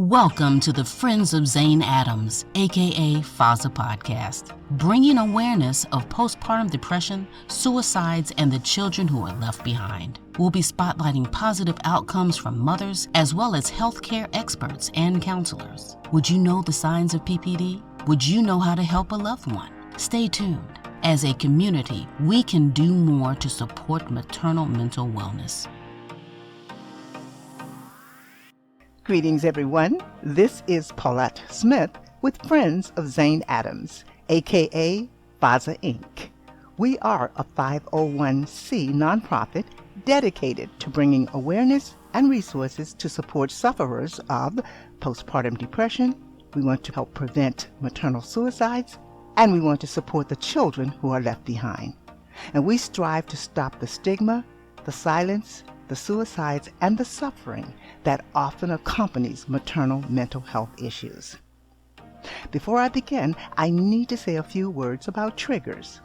Welcome to the Friends of Zane Adams, aka FOZA podcast, bringing awareness of postpartum depression, suicides, and the children who are left behind. We'll be spotlighting positive outcomes from mothers as well as healthcare experts and counselors. Would you know the signs of PPD? Would you know how to help a loved one? Stay tuned. As a community, we can do more to support maternal mental wellness. Greetings, everyone. This is Paulette Smith with Friends of Zane Adams, aka FOZA Inc. We are a 501c nonprofit dedicated to bringing awareness and resources to support sufferers of postpartum depression. We want to help prevent maternal suicides, and we want to support the children who are left behind. And we strive to stop the stigma, the silence, the suicides, and the suffering that often accompanies maternal mental health issues. Before I begin, I need to say a few words about triggers.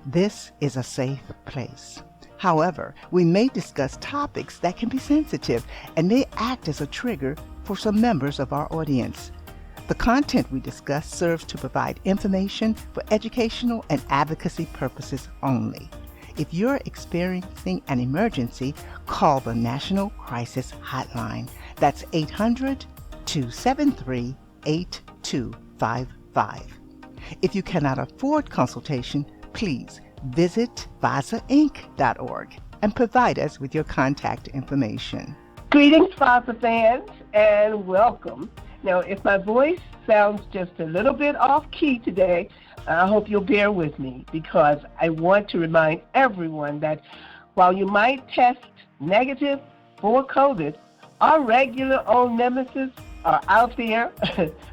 This is a safe place. However, we may discuss topics that can be sensitive and may act as a trigger for some members of our audience. The content we discuss serves to provide information for educational and advocacy purposes only. If you're experiencing an emergency, call the National Crisis Hotline. That's 800-273-8255. If you cannot afford consultation, please visit FOZAinc.org and provide us with your contact information. Greetings, FOZA fans, and welcome. Now, if my voice sounds just a little bit off-key today, I hope you'll bear with me, because I want to remind everyone that while you might test negative for COVID, our regular old nemesis are out there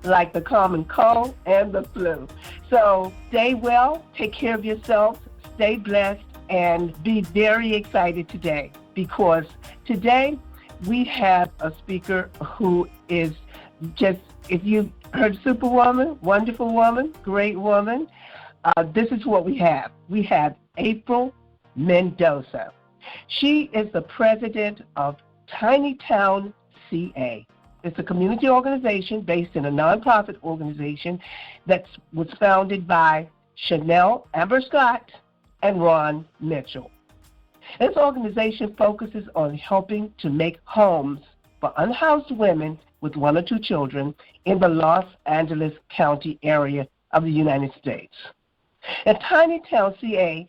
like the common cold and the flu. So stay well, take care of yourselves, stay blessed, and be very excited today, because today we have a speaker who is just, if you heard Superwoman, wonderful woman, great woman, this is what we have. We have April Mendoza. She is the president of Tiny Town CA. It's a community organization based in a nonprofit organization that was founded by Chanelle Amber Scott and Rhon Mitchell. This organization focuses on helping to make homes for unhoused women with one or two children in the Los Angeles County area of the United States. At Tiny Town CA,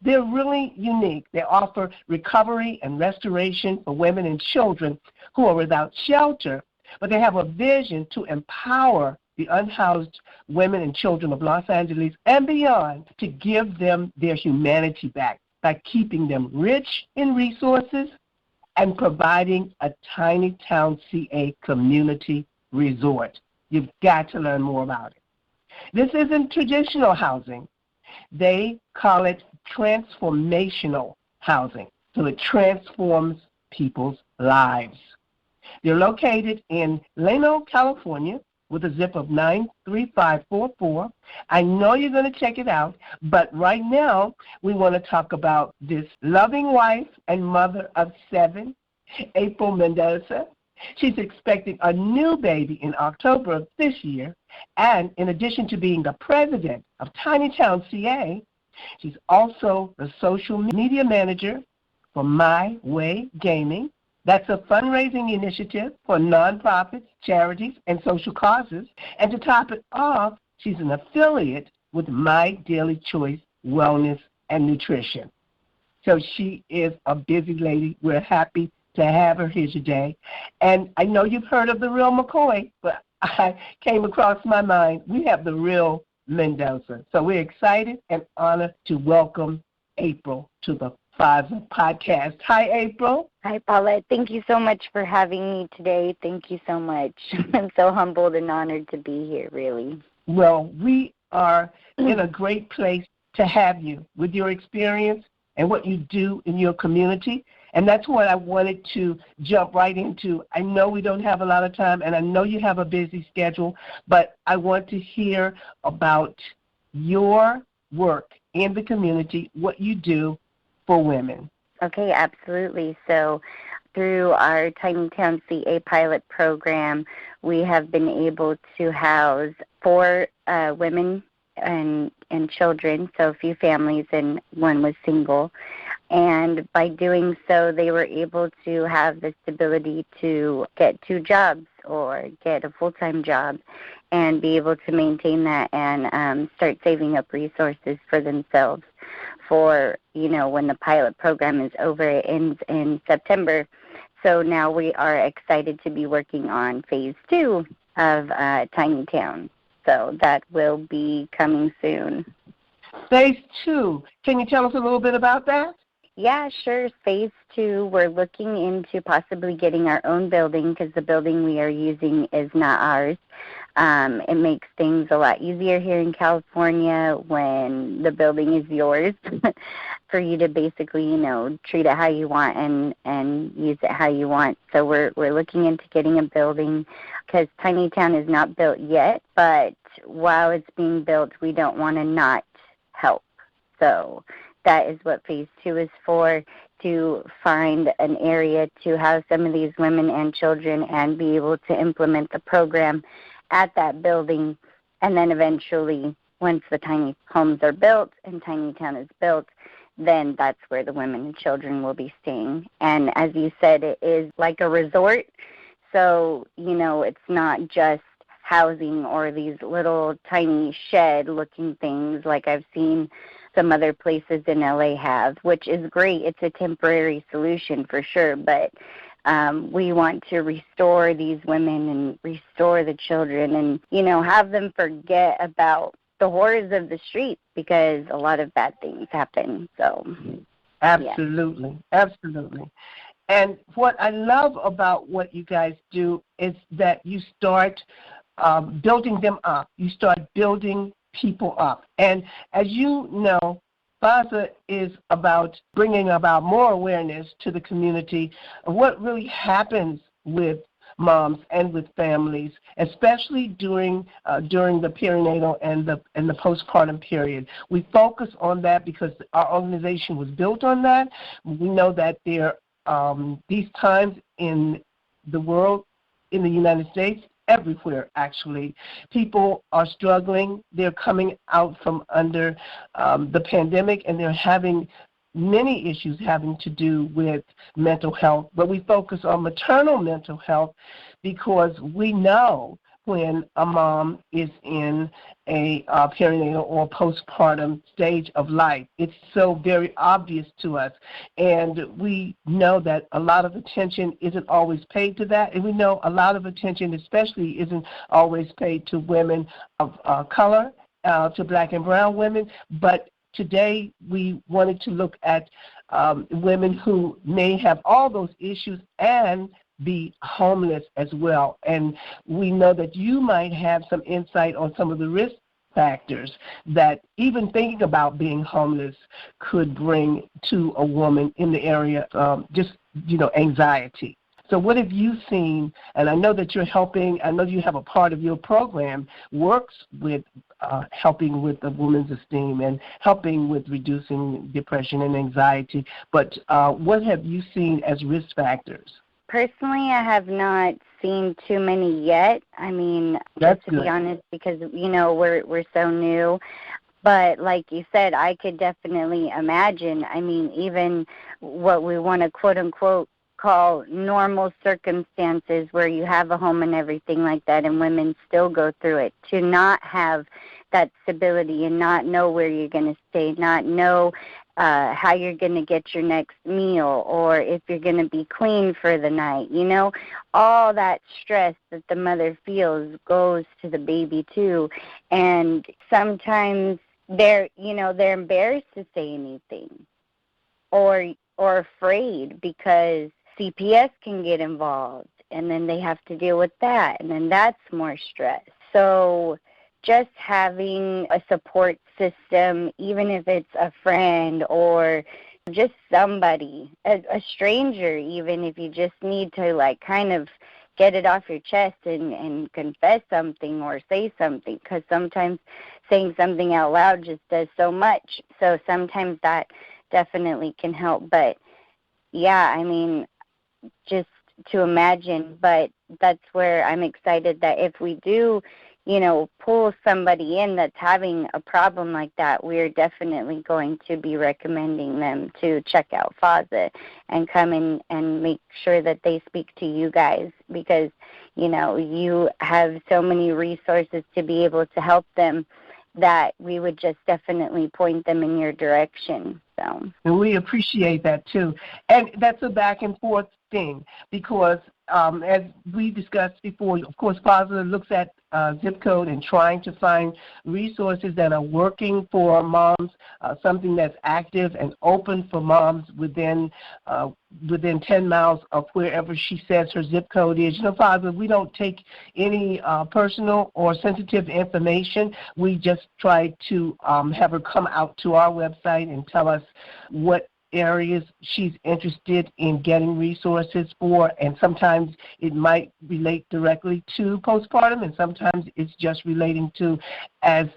they're really unique. They offer recovery and restoration for women and children who are without shelter, but they have a vision to empower the unhoused women and children of Los Angeles and beyond, to give them their humanity back by keeping them rich in resources and providing a Tiny Town CA community resort. You've got to learn more about it. This isn't traditional housing. They call it transformational housing, so it transforms people's lives. They're located in Llano, California, with a zip of 93544. I know you're going to check it out, but right now we want to talk about this loving wife and mother of 7, April Mendoza. She's expecting a new baby in October of this year, and in addition to being the president of Tiny Town CA, she's also the social media manager for My Way Gaming. That's a fundraising initiative for nonprofits, charities, and social causes. And to top it off, she's an affiliate with My Daily Choice Wellness and Nutrition. So she is a busy lady. We're happy to have her here today. And I know you've heard of the real McCoy, but I came across my mind, we have the real Mendoza. So we're excited and honored to welcome April to the FOZA podcast. Hi, April. Hi, Paulette. Thank you so much for having me today. Thank you so much. I'm so humbled and honored to be here, really. Well, we are in a great place to have you with your experience and what you do in your community. And that's what I wanted to jump right into. I know we don't have a lot of time, and I know you have a busy schedule, but I want to hear about your work in the community, what you do for women. Okay, absolutely. So through our Tiny Town CA pilot program, we have been able to house 4 women and children, so a few families, and one was single. And by doing so, they were able to have the stability to get 2 jobs or get a full-time job and be able to maintain that and start saving up resources for themselves for, when the pilot program is over. It ends in September. So now we are excited to be working on phase 2 of Tiny Town. So that will be coming soon. Phase 2, can you tell us a little bit about that? Yeah, sure. Phase 2, we're looking into possibly getting our own building because the building we are using is not ours. It makes things a lot easier here in California when the building is yours for you to basically, treat it how you want and use it how you want. So we're looking into getting a building because Tiny Town is not built yet, but while it's being built, we don't want to not help. So that is what phase 2 is for, to find an area to house some of these women and children and be able to implement the program at that building. And then eventually, once the tiny homes are built and Tiny Town is built, then that's where the women and children will be staying. And as you said, it is like a resort. So, it's not just housing or these little tiny shed-looking things like I've seen some other places in LA have, which is great. It's a temporary solution for sure, but we want to restore these women and restore the children and, have them forget about the horrors of the streets because a lot of bad things happen. So, absolutely, yeah. Absolutely. And what I love about what you guys do is that you start building them up. You start building people up. And as you know, FOZA is about bringing about more awareness to the community of what really happens with moms and with families, especially during the perinatal and the postpartum period. We focus on that because our organization was built on that. We know that these times in the world, in the United States, everywhere actually, people are struggling. They're coming out from under the pandemic, and they're having many issues having to do with mental health. But we focus on maternal mental health because we know when a mom is in a perinatal or postpartum stage of life. It's so very obvious to us. And we know that a lot of attention isn't always paid to that. And we know a lot of attention especially isn't always paid to women of color, to black and brown women. But today we wanted to look at women who may have all those issues and be homeless as well. And we know that you might have some insight on some of the risk factors that even thinking about being homeless could bring to a woman in the area of just, anxiety. So what have you seen? And I know that you're helping, I know you have a part of your program works with helping with the woman's esteem and helping with reducing depression and anxiety. But what have you seen as risk factors? Personally, I have not seen too many yet. I mean, That's just to be honest, because, we're so new. But like you said, I could definitely imagine, even what we want to quote-unquote call normal circumstances where you have a home and everything like that and women still go through it, to not have that stability and not know where you're going to stay, not know how you're going to get your next meal or if you're going to be clean for the night. All that stress that the mother feels goes to the baby too. And sometimes they're embarrassed to say anything or afraid because CPS can get involved and then they have to deal with that, and then that's more stress. So just having a support system, even if it's a friend or just somebody, a stranger, even if you just need to kind of get it off your chest and confess something or say something, because sometimes saying something out loud just does so much. So sometimes that definitely can help. But yeah, just to imagine. But that's where I'm excited that if we do, pull somebody in that's having a problem like that, we're definitely going to be recommending them to check out FOZA and come in and make sure that they speak to you guys, because, you have so many resources to be able to help them that we would just definitely point them in your direction. So. And we appreciate that too. And that's a back and forth thing, because as we discussed before, of course, FOZA looks at zip code and trying to find resources that are working for moms, something that's active and open for moms within 10 miles of wherever she says her zip code is. FOZA, we don't take any personal or sensitive information. We just try to have her come out to our website and tell us what areas she's interested in getting resources for, and sometimes it might relate directly to postpartum, and sometimes it's just relating to, as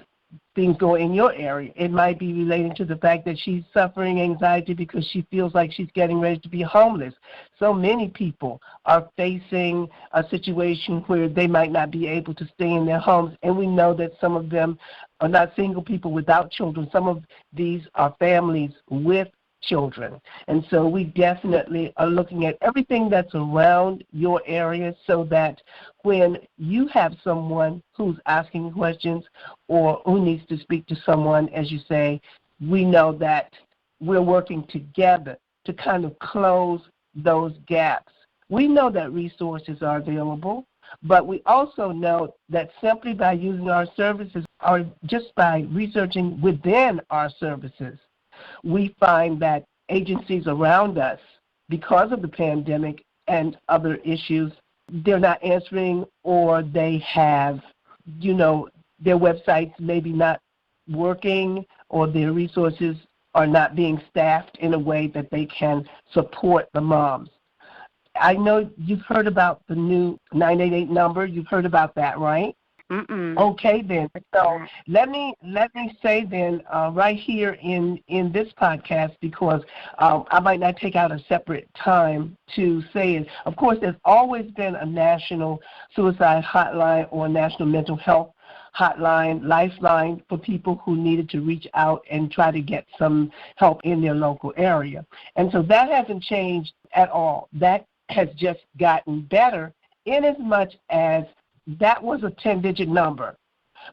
things go in your area, it might be relating to the fact that she's suffering anxiety because she feels like she's getting ready to be homeless. So many people are facing a situation where they might not be able to stay in their homes, and we know that some of them are not single people without children. Some of these are families with children. And so we definitely are looking at everything that's around your area, so that when you have someone who's asking questions or who needs to speak to someone, as you say, we know that we're working together to kind of close those gaps. We know that resources are available, but we also know that simply by using our services, or just by researching within our services, we find that agencies around us, because of the pandemic and other issues, they're not answering, or they have, their websites maybe not working, or their resources are not being staffed in a way that they can support the moms. I know you've heard about the new 988 number. You've heard about that, right? Mm-mm. Okay, then. So let me say then, right here in this podcast, because I might not take out a separate time to say it. Of course, there's always been a national suicide hotline or a national mental health hotline, lifeline, for people who needed to reach out and try to get some help in their local area. And so that hasn't changed at all. That has just gotten better, in as much as that was a 10-digit number.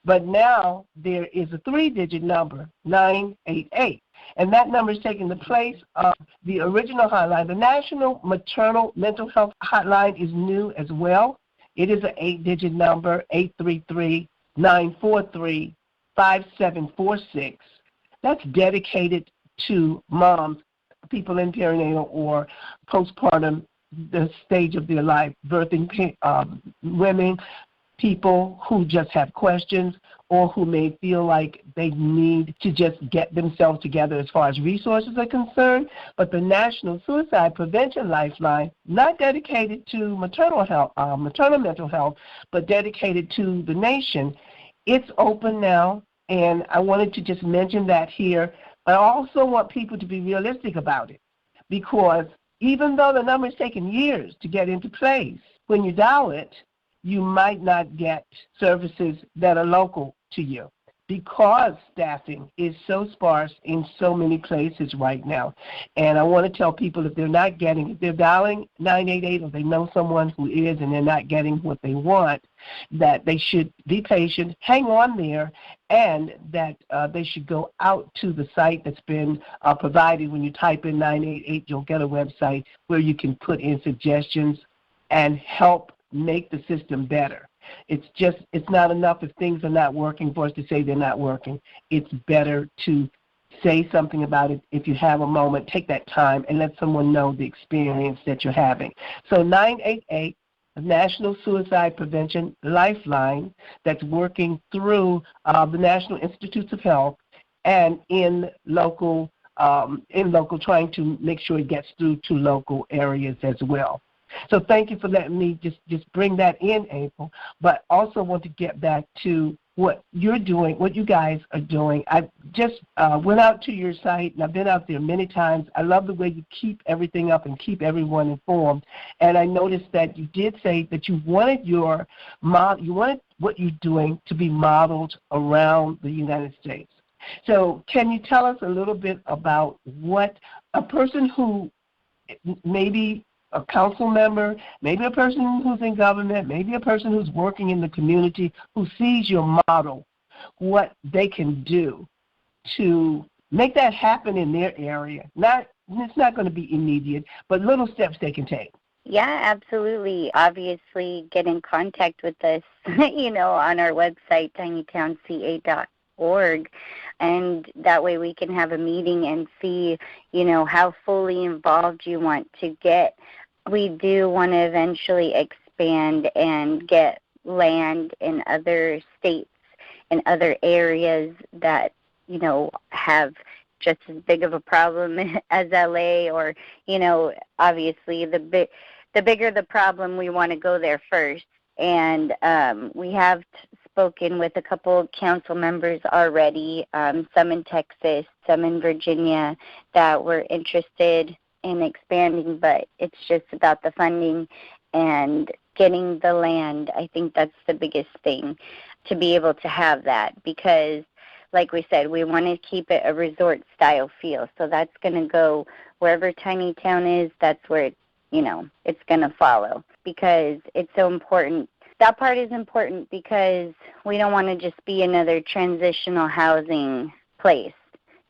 But now there is a 3-digit number, 988. And that number is taking the place of the original hotline. The National Maternal Mental Health Hotline is new as well. It is an 8-digit number, 833-943-5746. That's dedicated to moms, people in perinatal or postpartum, the stage of their life, birthing women, people who just have questions, or who may feel like they need to just get themselves together as far as resources are concerned. But the National Suicide Prevention Lifeline, not dedicated to maternal health, maternal mental health, but dedicated to the nation, it's open now, and I wanted to just mention that here. I also want people to be realistic about it, because even though the number is taking years to get into place, when you dial it, you might not get services that are local to you, because staffing is so sparse in so many places right now. And I want to tell people, if they're dialing 988, or they know someone who is and they're not getting what they want, that they should be patient, hang on there, and that they should go out to the site that's been provided. When you type in 988, you'll get a website where you can put in suggestions and help make the system better. It's not enough if things are not working for us to say they're not working. It's better to say something about it. If you have a moment, take that time and let someone know the experience that you're having. So 988, the National Suicide Prevention Lifeline, that's working through the National Institutes of Health and in local trying to make sure it gets through to local areas as well. So thank you for letting me just bring that in, April. But also want to get back to what you're doing, what you guys are doing. I just went out to your site, and I've been out there many times. I love the way you keep everything up and keep everyone informed. And I noticed that you did say that you wanted what you're doing to be modeled around the United States. So can you tell us a little bit about what a person who maybe a council member, maybe a person who's in government, maybe a person who's working in the community who sees your model, what they can do to make that happen in their area? It's not going to be immediate, but little steps they can take. Yeah, absolutely. Obviously, get in contact with us, on our website, tinytownca.org, and that way we can have a meeting and see, how fully involved you want to get. We do want to eventually expand and get land in other states and other areas that, have just as big of a problem as LA, or, obviously the bigger the problem, we want to go there first. And we have spoken with a couple council members already, some in Texas, some in Virginia, that were interested in expanding, but it's just about the funding and getting the land. I think that's the biggest thing, to be able to have that, because like we said, we want to keep it a resort style feel. So that's going to go wherever Tiny Town is, that's where it's going to follow, because it's so important. That part is important because we don't want to just be another transitional housing place.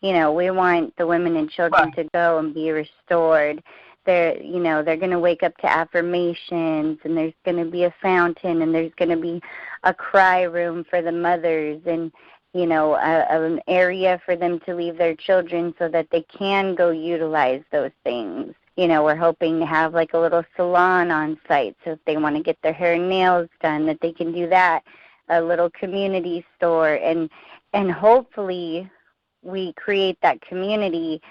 We want the women and children to go and be restored. They're going to wake up to affirmations, and there's going to be a fountain, and there's going to be a cry room for the mothers, and, an area for them to leave their children so that they can go utilize those things. We're hoping to have like a little salon on site, so if they want to get their hair and nails done, that they can do that, a little community store, and hopefully we create that community.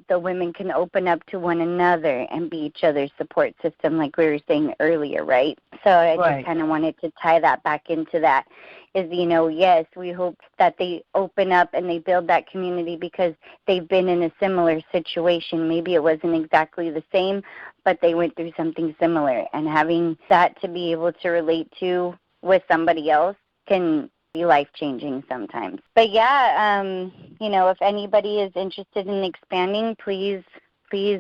The women can open up to one another and be each other's support system, like we were saying earlier, right? So I just kind of wanted to tie that back into that, is, yes, we hope that they open up and they build that community because they've been in a similar situation. Maybe it wasn't exactly the same, but they went through something similar. And having that to be able to relate to with somebody else can be life-changing sometimes. But yeah, if anybody is interested in expanding, please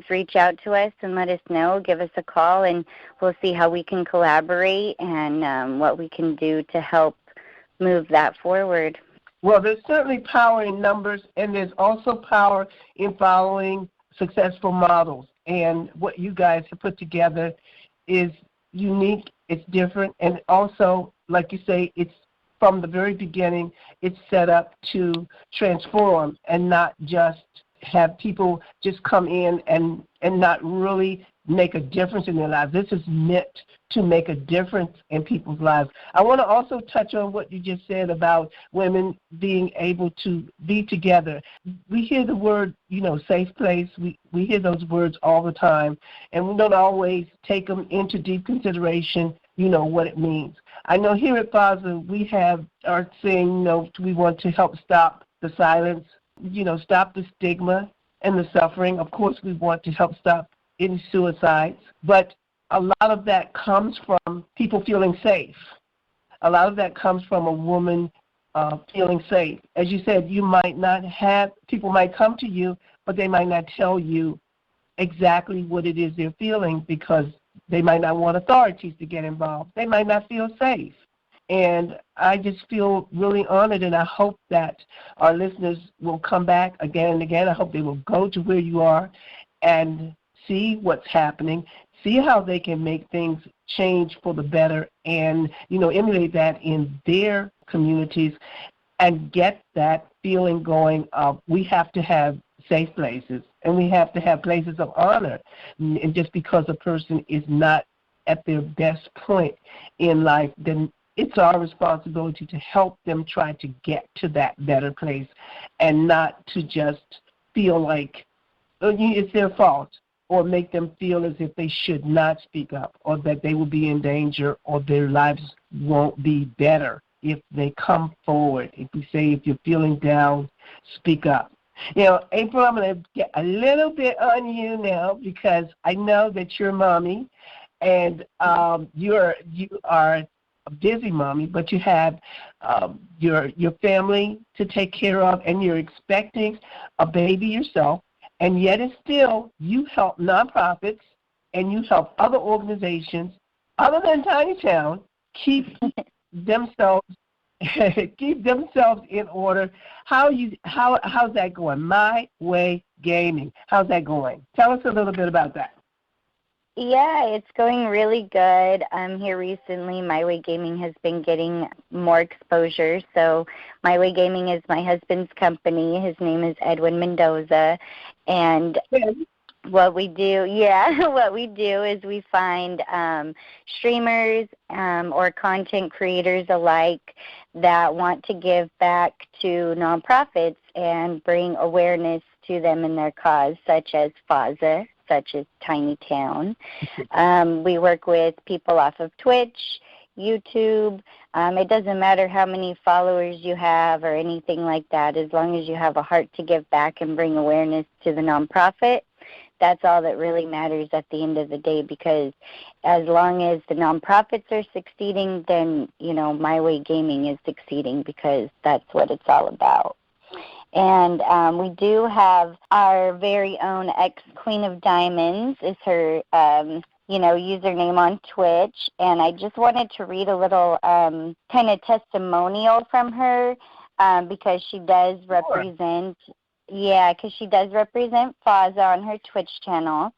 reach out to us and let us know. Give us a call, and we'll see how we can collaborate and what we can do to help move that forward. Well, there's certainly power in numbers, and there's also power in following successful models. And what you guys have put together is unique, it's different, and also, like you say, it's from the very beginning, it's set up to transform and not just have people just come in and not really make a difference in their lives. This is meant to make a difference in people's lives. I want to also touch on what you just said about women being able to be together. We hear the word, safe place. We hear those words all the time, and we don't always take them into deep consideration, what it means. I know here at FOZA we are saying, we want to help stop the silence, stop the stigma and the suffering. Of course, we want to help stop any suicides, but a lot of that comes from people feeling safe. A lot of that comes from a woman feeling safe. As you said, people might come to you, but they might not tell you exactly what it is they're feeling because they might not want authorities to get involved. They might not feel safe. And I just feel really honored, and I hope that our listeners will come back again and again. I hope they will go to where you are and see what's happening, see how they can make things change for the better, and, emulate that in their communities and get that feeling going of we have to have safe places, and we have to have places of honor. And just because a person is not at their best point in life, then it's our responsibility to help them try to get to that better place and not to just feel like it's their fault or make them feel as if they should not speak up or that they will be in danger or their lives won't be better if they come forward. If we say if you're feeling down, speak up. April, I'm going to get a little bit on you now because I know that you're a mommy and you are a busy mommy, but you have your family to take care of, and you're expecting a baby yourself, and yet and still you help nonprofits and you help other organizations other than Tiny Town keep themselves in order. How's that going? My Way Gaming. How's that going? Tell us a little bit about that. Yeah, it's going really good. Here recently, My Way Gaming has been getting more exposure. So My Way Gaming is my husband's company. His name is Edwin Mendoza. And what we do is we find streamers or content creators alike that want to give back to nonprofits and bring awareness to them in their cause, such as FOZA, such as Tiny Town. We work with people off of Twitch, YouTube. It doesn't matter how many followers you have or anything like that, as long as you have a heart to give back and bring awareness to the nonprofit. That's all that really matters at the end of the day, because as long as the nonprofits are succeeding, then, My Way Gaming is succeeding, because that's what it's all about. And we do have our very own ex-Queen of Diamonds is her, username on Twitch. And I just wanted to read a little kind of testimonial from her because she does represent... Yeah, because she does represent FOZA on her Twitch channel,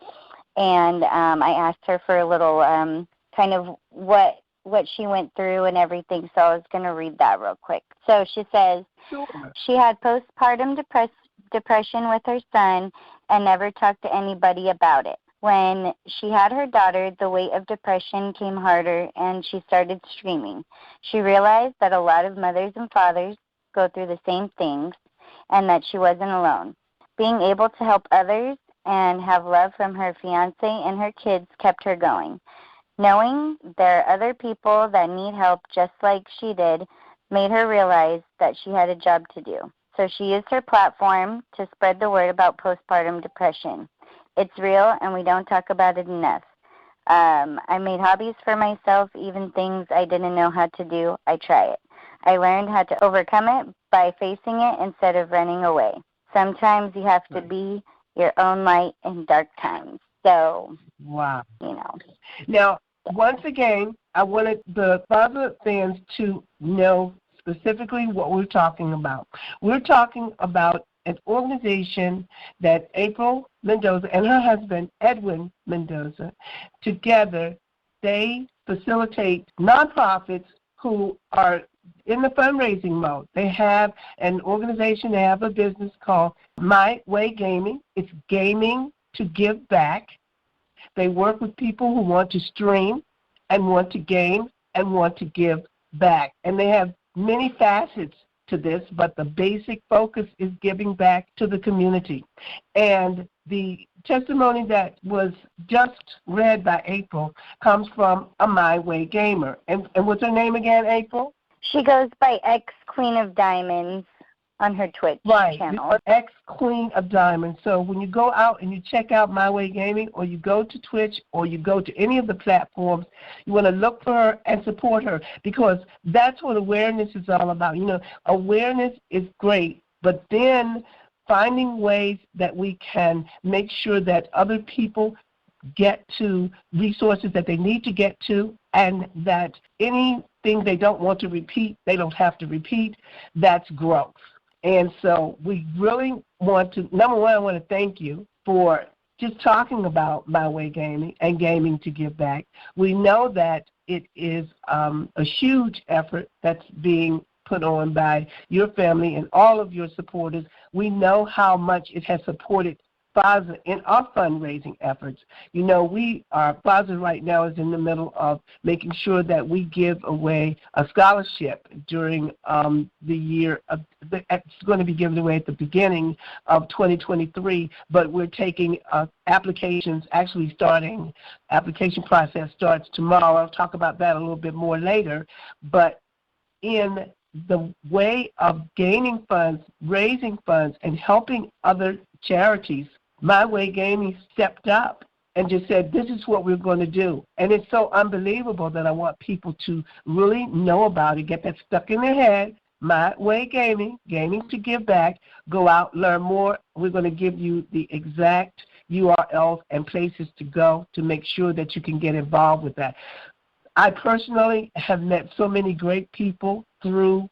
and I asked her for a little kind of what she went through and everything, so I was going to read that real quick. So she says, sure. She had postpartum depression with her son and never talked to anybody about it. When she had her daughter, the weight of depression came harder, and she started streaming. She realized that a lot of mothers and fathers go through the same things, and that she wasn't alone. Being able to help others and have love from her fiancé and her kids kept her going. Knowing there are other people that need help just like she did made her realize that she had a job to do. So she used her platform to spread the word about postpartum depression. It's real, and we don't talk about it enough. I made hobbies for myself, even things I didn't know how to do, I try it. I learned how to overcome it by facing it instead of running away. Sometimes you have to be your own light in dark times. So, wow. Now, once again, I wanted the FOZA fans to know specifically what we're talking about. We're talking about an organization that April Mendoza and her husband, Edwin Mendoza, together, they facilitate nonprofits who are in the fundraising mode. They have an organization, they have a business called My Way Gaming. It's gaming to give back. They work with people who want to stream and want to game and want to give back. And they have many facets to this, but the basic focus is giving back to the community. And the testimony that was just read by April comes from a My Way gamer. And what's her name again, April? She goes by ex-Queen of Diamonds on her Twitch channel. Right, ex-Queen of Diamonds. So when you go out and you check out My Way Gaming, or you go to Twitch, or you go to any of the platforms, you want to look for her and support her, because that's what awareness is all about. Awareness is great, but then finding ways that we can make sure that other people get to resources that they need to get to, and that anything they don't want to repeat, they don't have to repeat. That's growth. And so we really want to, number one, I want to thank you for just talking about My Way Gaming and gaming to give back. We know that it is a huge effort that's being put on by your family and all of your supporters. We know how much it has supported FOZA in our fundraising efforts. FOZA right now is in the middle of making sure that we give away a scholarship during the year. It's going to be given away at the beginning of 2023, but we're taking applications, application process starts tomorrow. I'll talk about that a little bit more later, but in the way of gaining funds, raising funds, and helping other charities, My Way Gaming stepped up and just said, this is what we're going to do. And it's so unbelievable that I want people to really know about it, get that stuck in their head. My Way Gaming, Gaming to Give Back. Go out, learn more. We're going to give you the exact URLs and places to go to make sure that you can get involved with that. I personally have met so many great people through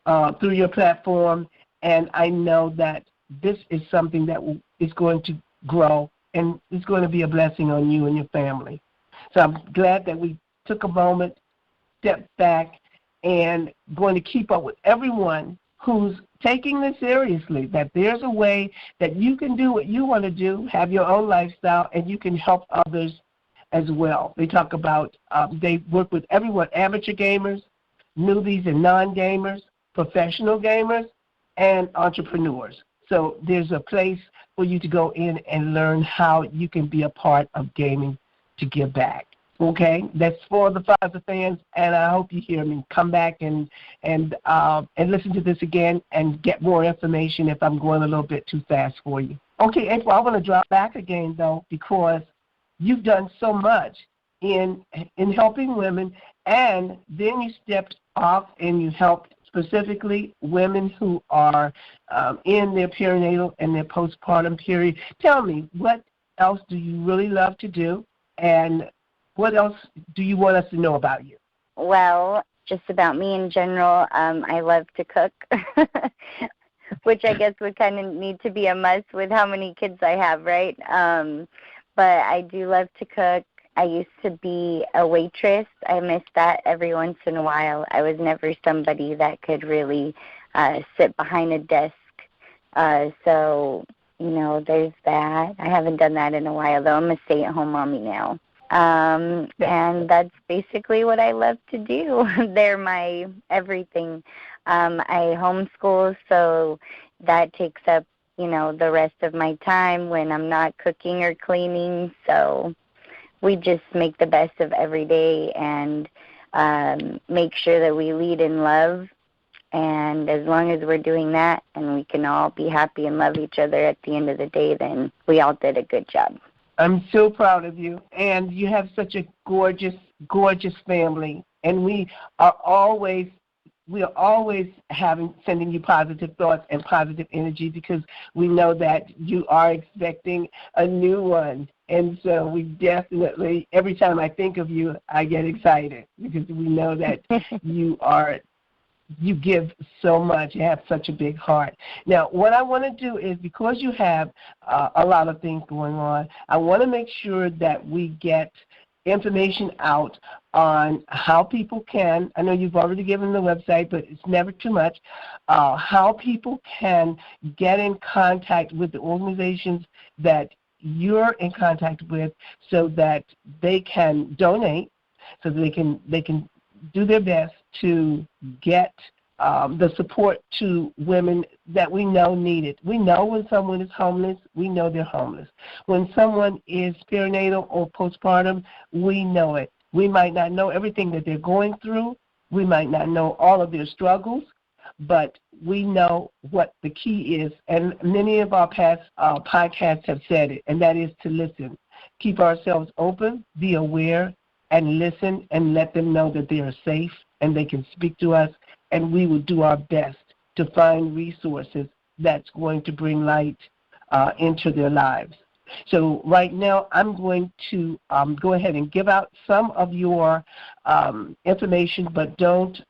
your platform, and I know that this is something that is going to grow and it's going to be a blessing on you and your family. So I'm glad that we took a moment, stepped back, and going to keep up with everyone who's taking this seriously, that there's a way that you can do what you want to do, have your own lifestyle, and you can help others as well. They talk about, they work with everyone, amateur gamers, newbies and non-gamers, professional gamers, and entrepreneurs. So there's a place for you to go in and learn how you can be a part of Gaming to Give Back. Okay, that's for the FOZA fans, and I hope you hear me. Come back and listen to this again and get more information if I'm going a little bit too fast for you. Okay, April, I want to drop back again though, because you've done so much in helping women, and then you stepped off and you helped specifically women who are in their perinatal and their postpartum period. Tell me, what else do you really love to do, and what else do you want us to know about you? Well, just about me in general, I love to cook, which I guess would kind of need to be a must with how many kids I have, right? But I do love to cook. I used to be a waitress. I miss that every once in a while. I was never somebody that could really sit behind a desk. So, you know, there's that. I haven't done that in a while, though. I'm a stay-at-home mommy now. And that's basically what I love to do. They're my everything. I homeschool, so that takes up, you know, the rest of my time when I'm not cooking or cleaning. So we just make the best of every day and make sure that we lead in love. And as long as we're doing that and we can all be happy and love each other at the end of the day, then we all did a good job. I'm so proud of you, and you have such a gorgeous, gorgeous family, and we are always sending you positive thoughts and positive energy, because we know that you are expecting a new one. And so we definitely, every time I think of you, I get excited, because we know that you give so much. You have such a big heart. Now, what I want to do is, because you have a lot of things going on, I want to make sure that we get information out on how people can, I know you've already given the website, but it's never too much, how people can get in contact with the organizations that you're in contact with, so that they can donate, so that they can do their best to get the support to women that we know need it. We know when someone is homeless, we know they're homeless. When someone is perinatal or postpartum, we know it. We might not know everything that they're going through. We might not know all of their struggles, but we know what the key is. And many of our past podcasts have said it, and that is to listen. Keep ourselves open, be aware, and listen, and let them know that they are safe and they can speak to us, and we will do our best to find resources that's going to bring light into their lives. So right now I'm going to go ahead and give out some of your information, but don't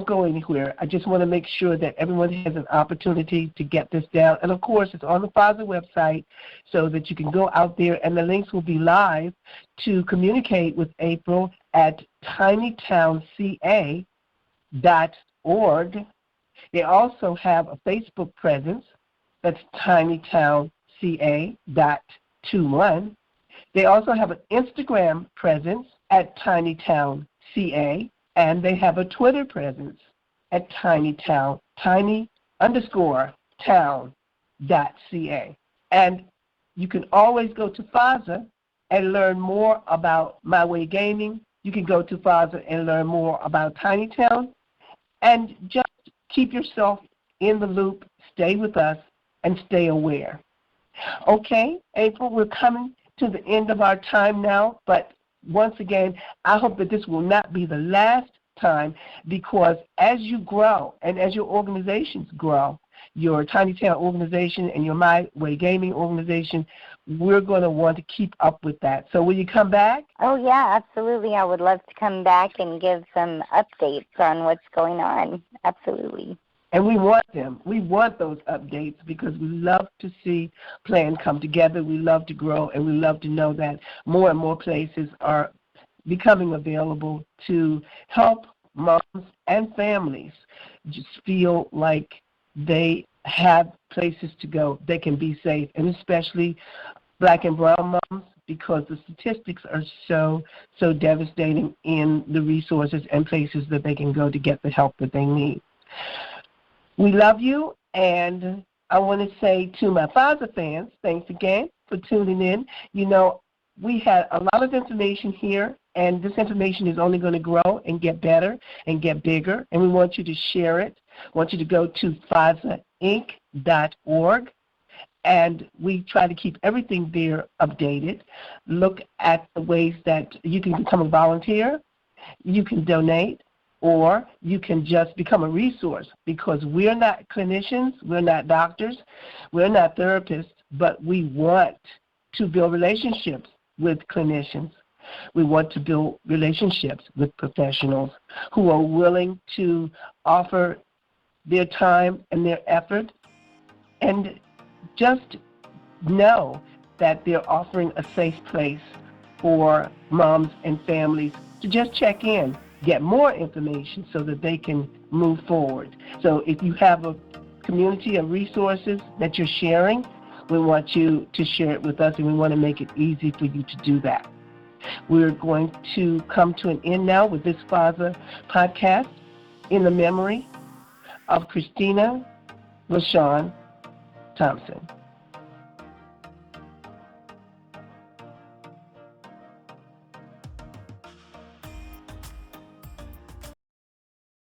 go anywhere. I just want to make sure that everyone has an opportunity to get this down. And, of course, it's on the FOZA website, so that you can go out there, and the links will be live to communicate with April at tinytownca.org. They also have a Facebook presence. That's tinytownca.21. They also have an Instagram presence at tinytownca. And they have a Twitter presence at tinytown, tiny_town.ca. And you can always go to FOZA and learn more about My Way Gaming. you can go to FOZA and learn more about Tiny Town. And just keep yourself in the loop, stay with us, and stay aware. Okay, April, we're coming to the end of our time now, but once again, I hope that this will not be the last time, because as you grow and as your organizations grow, your Tiny Town organization and your My Way Gaming organization, we're going to want to keep up with that. So will you come back? Oh, yeah, absolutely. I would love to come back and give some updates on what's going on. Absolutely. And we want them. We want those updates because we love to see plans come together. We love to grow, and we love to know that more and more places are becoming available to help moms and families just feel like they have places to go, they can be safe, and especially Black and brown moms, because the statistics are so devastating in the resources and places that they can go to get the help that they need. We love you, and I want to say to my FOZA fans, thanks again for tuning in. You know, we had a lot of information here, and this information is only going to grow and get better and get bigger, and we want you to share it. I want you to go to FOZAinc.org, and we try to keep everything there updated. Look at the ways that you can become a volunteer, you can donate, or you can just become a resource, because we're not clinicians, we're not doctors, we're not therapists, but we want to build relationships with clinicians. We want to build relationships with professionals who are willing to offer their time and their effort, and just know that they're offering a safe place for moms and families to just check in, get more information so that they can move forward. So if you have a community of resources that you're sharing, we want you to share it with us, and we want to make it easy for you to do that. We're going to come to an end now with this FOZA podcast in the memory of Christina LaShawn Thompson.